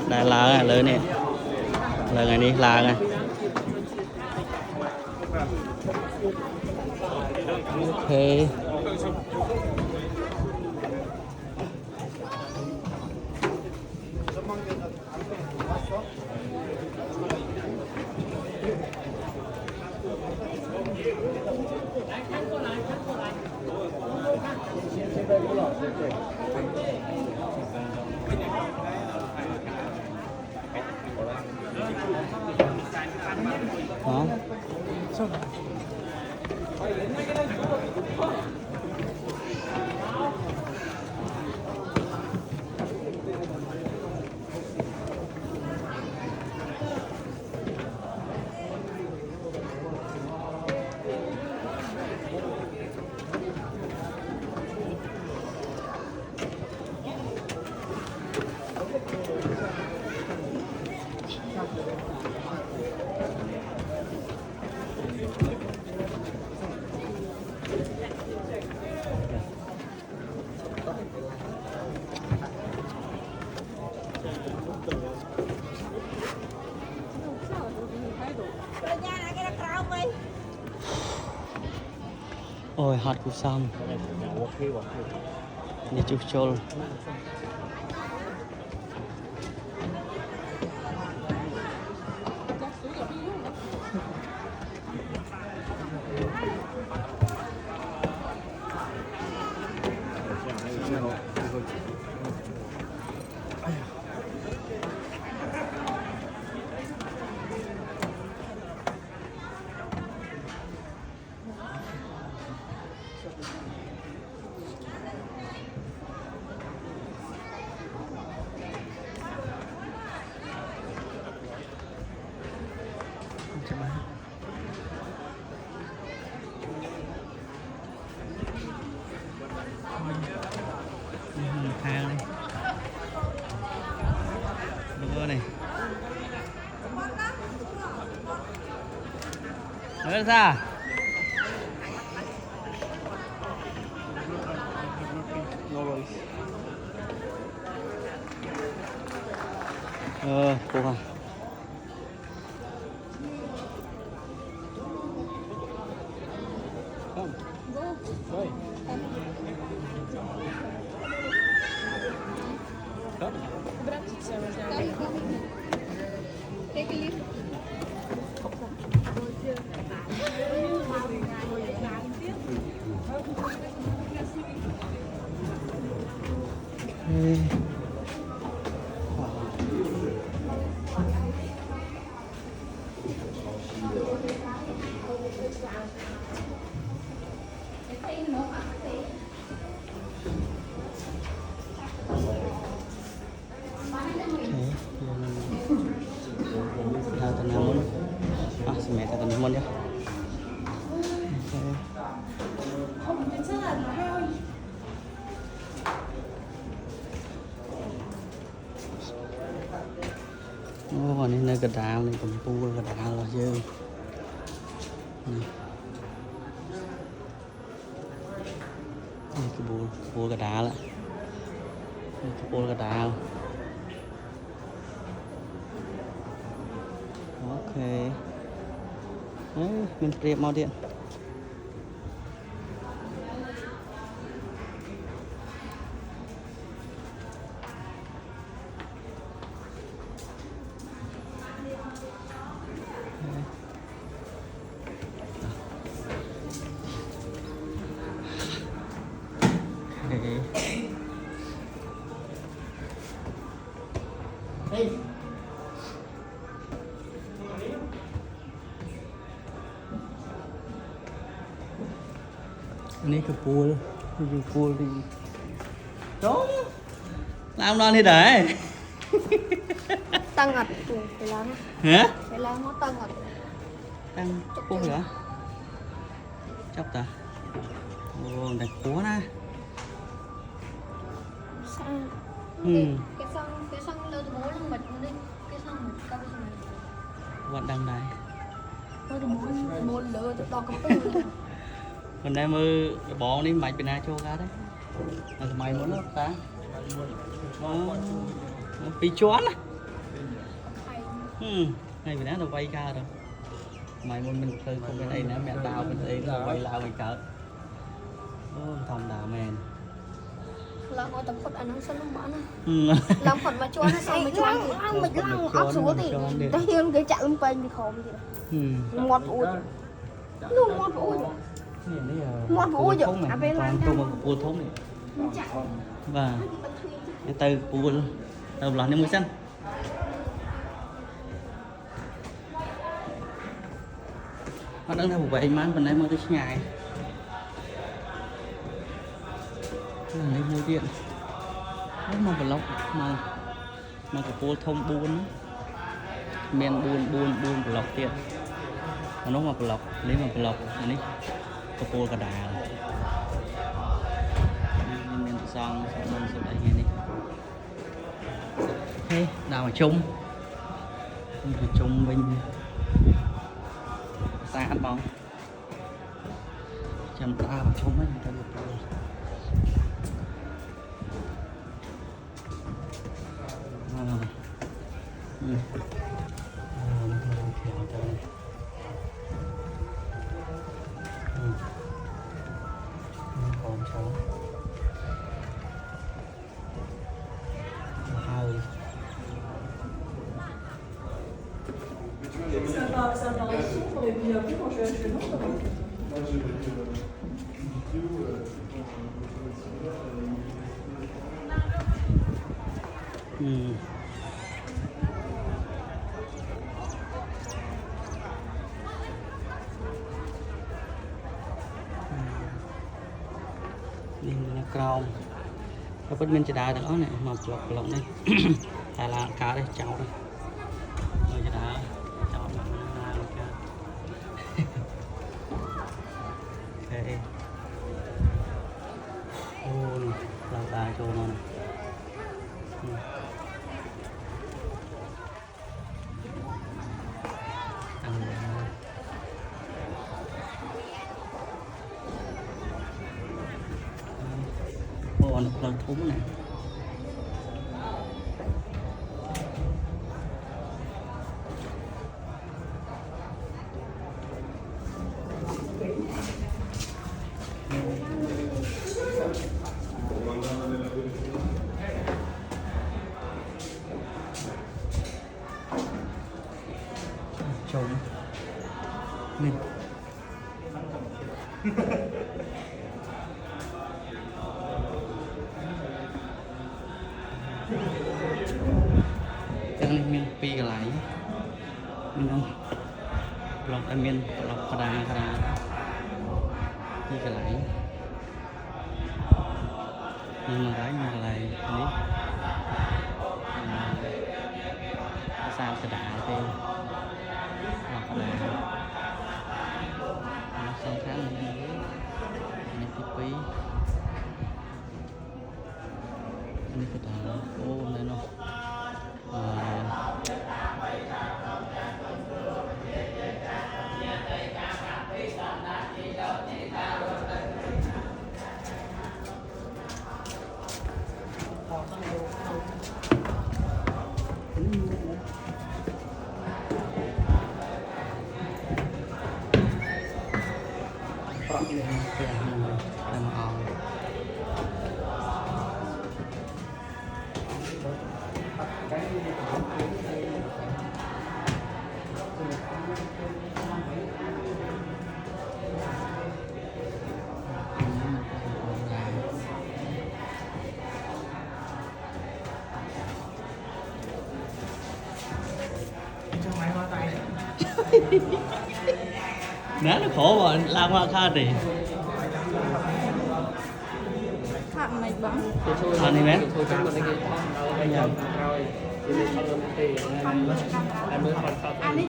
đại là lớn này là ngày đi là này ok đó ôi hot cũng xong đi chụp chôl thang này đúng này nói ra cô à Take a leaf. mẹ ta cần môn nhá. Ô, này nơi gật đào này cũng pu gật đào là dư. Này cái bùa gật đào lại. Cái bùa gật đào. Ok. Đấy, mình tiệm mau điện. Hey. Này cái pool đi đó làm non thì để tăng ngặt phải làm hả phải làm nó tăng ngặt tăng pool hả chọc ta ô đẹp quá nè cái xong lâu từ bố lưng mệt đi cái xong mệt cao cái xong vẫn đang này lâu từ bố lỡ từ to cái tư mình đang mơ bỏ đi mày bên này cho cá đấy mày muốn nó ta pi choán á ngày bữa nó quay cao rồi mày muốn mình chơi không bên đây nữa mẹ tao bên đây nó quay lao mày cỡ thòng đà mèn Lang ở tập phật anh nó sân nó Lang phật mà cho nó xong mà cho ăn mình lang áp xuống thì ta hiên cái chạy lên quanh thì khom gì ngọt ui luôn ngọt ui ngọt ui vậy à bên lang tôi mà cua thốn này và từ cua từ lần này mới xanh nó đang theo một vậy mà bên đây mới tới ngày lấy mua điện nó mà lọc mà cái cô thông buôn men buôn lọc tiền nó mà lọc lấy mà lọc này cái cô cả đà men xong mình sẽ đây nghe đi thế nào mà chung mình xa ăn bóng chăm ta mà chung ấy người ta được rồi còn cháu Ça va s'ouvre et puis après quand je vais acheter non, ça va. Moi j'ai vu une vidéo đi là còng nó vẫn bên trên đá đó này mà chuột lồng đây tại là cá đây cháu đây rồi trên đá cháu là ok ô này là đá cho nó này còn lần thúng này trống mình chẳng nên miền pi cái lại mình không lọc ở miền lọc khá như cái lại nhưng mà cái mà lại đấy sao cái đá tên lọc khá nó xong khá là những cái quý ini kita oh neno Ná nó khổ mà làm hoa kha thì Thằng mày bắn anh đi mét Anh